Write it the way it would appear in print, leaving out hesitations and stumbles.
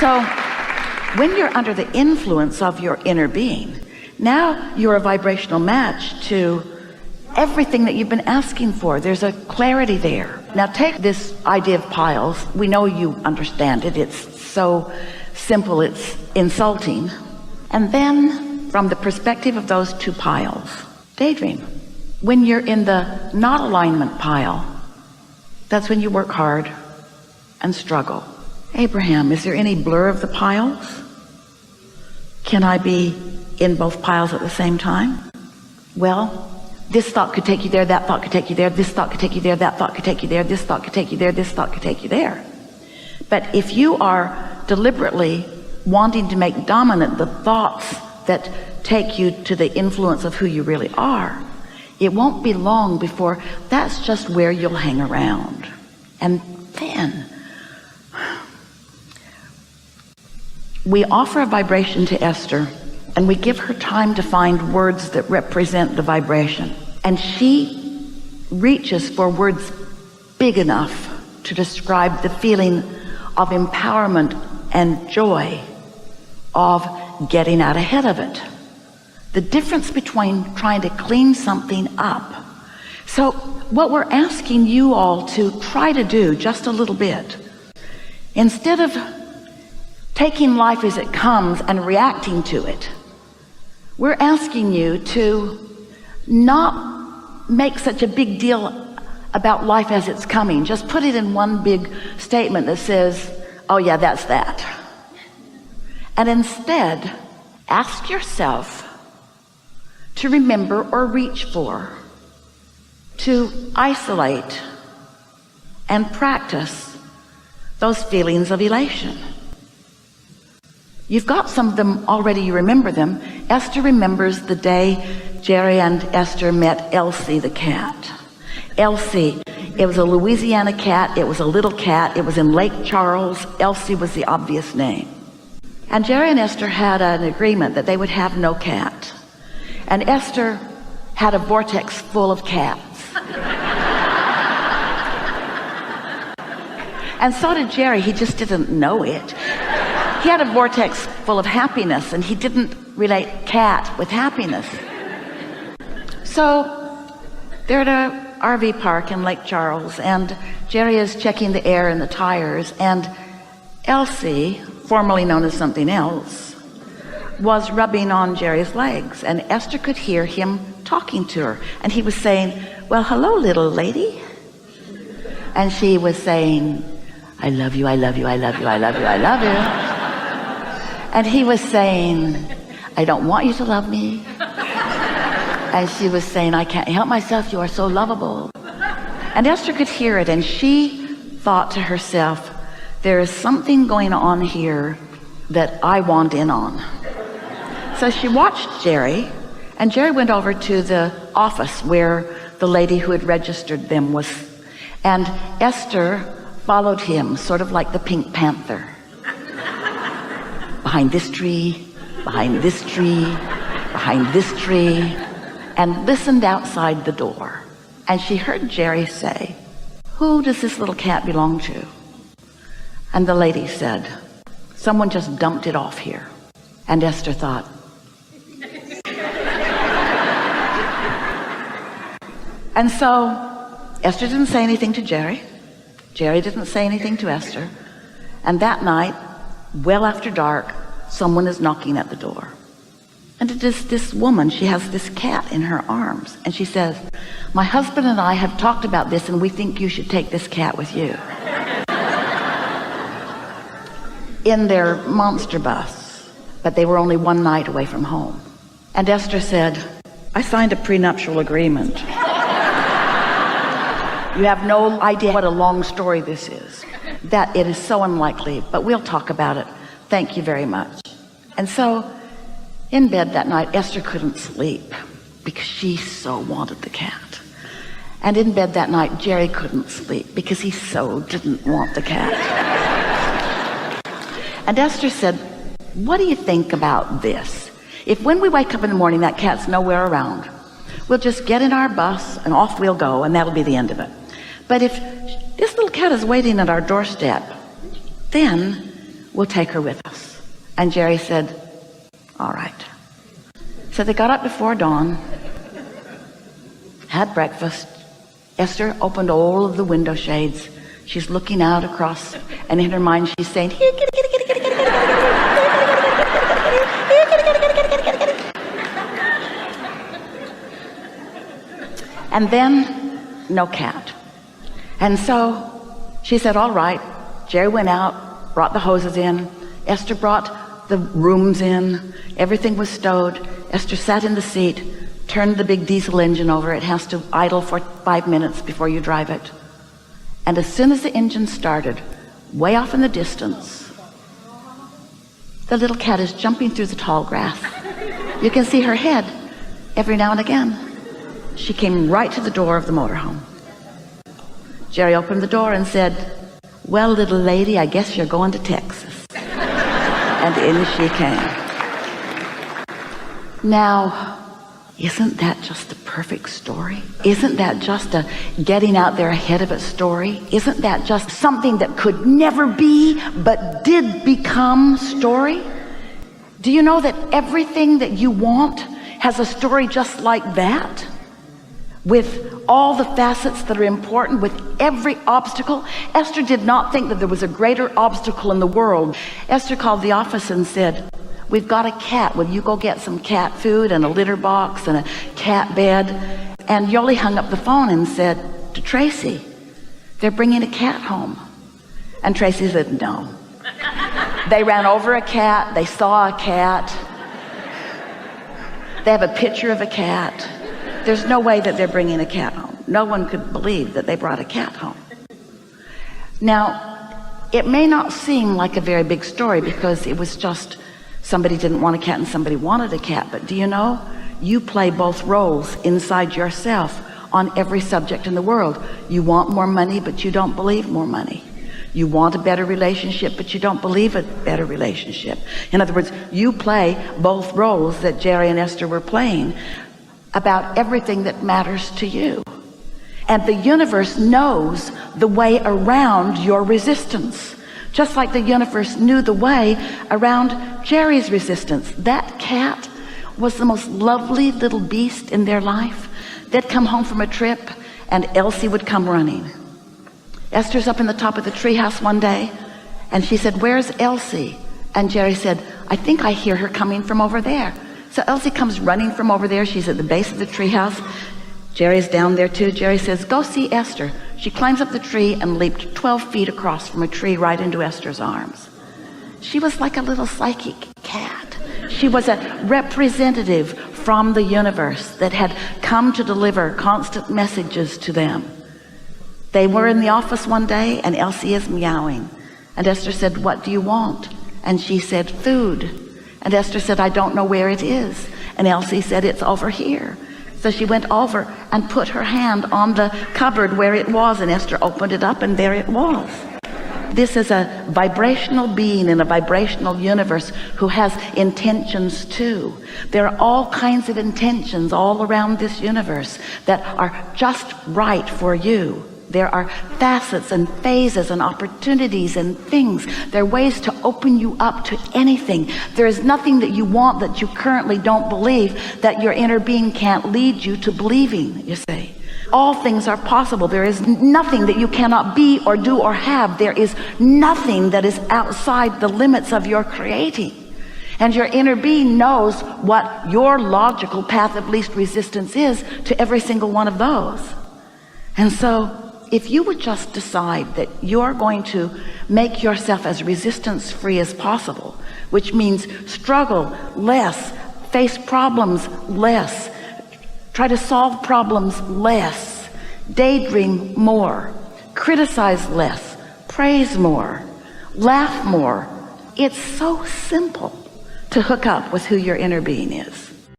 So when you're under the influence of your inner being, now you're a vibrational match to everything that you've been asking for. There's a clarity there. Now take this idea of piles. We know you understand it. It's so simple, it's insulting. And then from the perspective of those two piles, daydream. When you're in the not alignment pile, that's when you work hard and struggle. Abraham, is there any blur of the piles? Can I be in both piles at the same time? Well, this thought could take you there, that thought could take you there, this thought could take you there, that thought could take you there, this thought could take you there, this thought could take you there. But if you are deliberately wanting to make dominant the thoughts that take you to the influence of who you really are, it won't be long before that's just where you'll hang around. And then we offer a vibration to Esther, and we give her time to find words that represent the vibration. And she reaches for words big enough to describe the feeling of empowerment and joy of getting out ahead of it. The difference between trying to clean something up. So what we're asking you all to try to do just a little bit, instead of taking life as it comes and reacting to it, we're asking you to not make such a big deal about life as it's coming. Just put it in one big statement that says, oh yeah, that's that. And instead, ask yourself to remember or reach for, to isolate and practice those feelings of elation. You've got some of them already, you remember them. Esther remembers the day Jerry and Esther met Elsie the cat. Elsie, it was a Louisiana cat, it was a little cat, it was in Lake Charles. Elsie was the obvious name. And Jerry and Esther had an agreement that they would have no cat. And Esther had a vortex full of cats. And so did Jerry, he just didn't know it. He had a vortex full of happiness, and he didn't relate cat with happiness. So they're at an RV park in Lake Charles, and Jerry is checking the air and the tires, and Elsie, formerly known as something else, was rubbing on Jerry's legs, and Esther could hear him talking to her, and he was saying, well, hello, little lady. And she was saying, I love you, I love you, I love you, I love you, I love you. And he was saying, I don't want you to love me. And she was saying, I can't help myself, you are so lovable. And Esther could hear it, and she thought to herself, there is something going on here that I want in on. So she watched Jerry, and Jerry went over to the office where the lady who had registered them was, and Esther followed him, sort of like the Pink Panther. Behind this tree, behind this tree, behind this tree, and listened outside the door. And she heard Jerry say, who does this little cat belong to? And the lady said, someone just dumped it off here. And Esther thought, and so Esther didn't say anything to Jerry. Jerry didn't say anything to Esther. And that night, well after dark, someone is knocking at the door. And it is this woman. She has this cat in her arms. And she says, my husband and I have talked about this, and we think you should take this cat with you. In their monster bus. But they were only one night away from home. And Esther said, I signed a prenuptial agreement. You have no idea what a long story this is. That it is so unlikely, but we'll talk about it. Thank you very much. And so in bed that night, Esther couldn't sleep because she so wanted the cat. And in bed that night, Jerry couldn't sleep because he so didn't want the cat. And Esther said, what do you think about this? If when we wake up in the morning, that cat's nowhere around, we'll just get in our bus and off we'll go, and that'll be the end of it. But if this little cat is waiting at our doorstep, then we'll take her with us. And Jerry said, all right. So they got up before dawn, had breakfast. Esther opened all of the window shades. She's looking out across, and in her mind she's saying, here, kitty, kitty, kitty, kitty, kitty, kitty, and then no cat. And so she said, all right. Jerry went out, brought the hoses in. Esther brought the rooms in. Everything was stowed. Esther sat in the seat, turned the big diesel engine over. It has to idle for 5 minutes before you drive it. And as soon as the engine started, way off in the distance, the little cat is jumping through the tall grass. You can see her head every now and again. She came right to the door of the motorhome. Jerry opened the door and said, well, little lady, I guess you're going to Texas. And in she came. Now, isn't that just a perfect story? Isn't that just a getting out there ahead of it story? Isn't that just something that could never be but did become story? Do you know that everything that you want has a story just like that? With all the facets that are important, with every obstacle. Esther did not think that there was a greater obstacle in the world. Esther called the office and said, we've got a cat. Will you go get some cat food and a litter box and a cat bed? And Yoli hung up the phone and said to Tracy, they're bringing a cat home. And Tracy said, no. They ran over a cat. They saw a cat. They have a picture of a cat. There's no way that they're bringing a cat home. No one could believe that they brought a cat home. Now, it may not seem like a very big story because it was just somebody didn't want a cat and somebody wanted a cat. But do you know, you play both roles inside yourself on every subject in the world. You want more money, but you don't believe more money. You want a better relationship, but you don't believe a better relationship. In other words, you play both roles that Jerry and Esther were playing about everything that matters to you. And the universe knows the way around your resistance, just like the universe knew the way around Jerry's resistance. That cat was the most lovely little beast in their life. They'd come home from a trip and Elsie would come running. Esther's up in the top of the treehouse one day and she said, where's Elsie? And Jerry said, I think I hear her coming from over there. So Elsie comes running from over there. She's at the base of the treehouse. Jerry's down there too. Jerry says, go see Esther. She climbs up the tree and leaped 12 feet across from a tree right into Esther's arms. She was like a little psychic cat. She was a representative from the universe that had come to deliver constant messages to them. They were in the office one day and Elsie is meowing. And Esther said, what do you want? And she said, food. And Esther said, I don't know where it is. And Elsie said, it's over here. So she went over and put her hand on the cupboard where it was, and Esther opened it up and there it was. This is a vibrational being in a vibrational universe who has intentions too. There are all kinds of intentions all around this universe that are just right for you. There are facets and phases and opportunities and things. There are ways to open you up to anything. There is nothing that you want that you currently don't believe that your inner being can't lead you to believing, you see. All things are possible. There is nothing that you cannot be or do or have. There is nothing that is outside the limits of your creating. And your inner being knows what your logical path of least resistance is to every single one of those. And so, if you would just decide that you're going to make yourself as resistance-free as possible, which means struggle less, face problems less, try to solve problems less, daydream more, criticize less, praise more, laugh more. It's so simple to hook up with who your inner being is.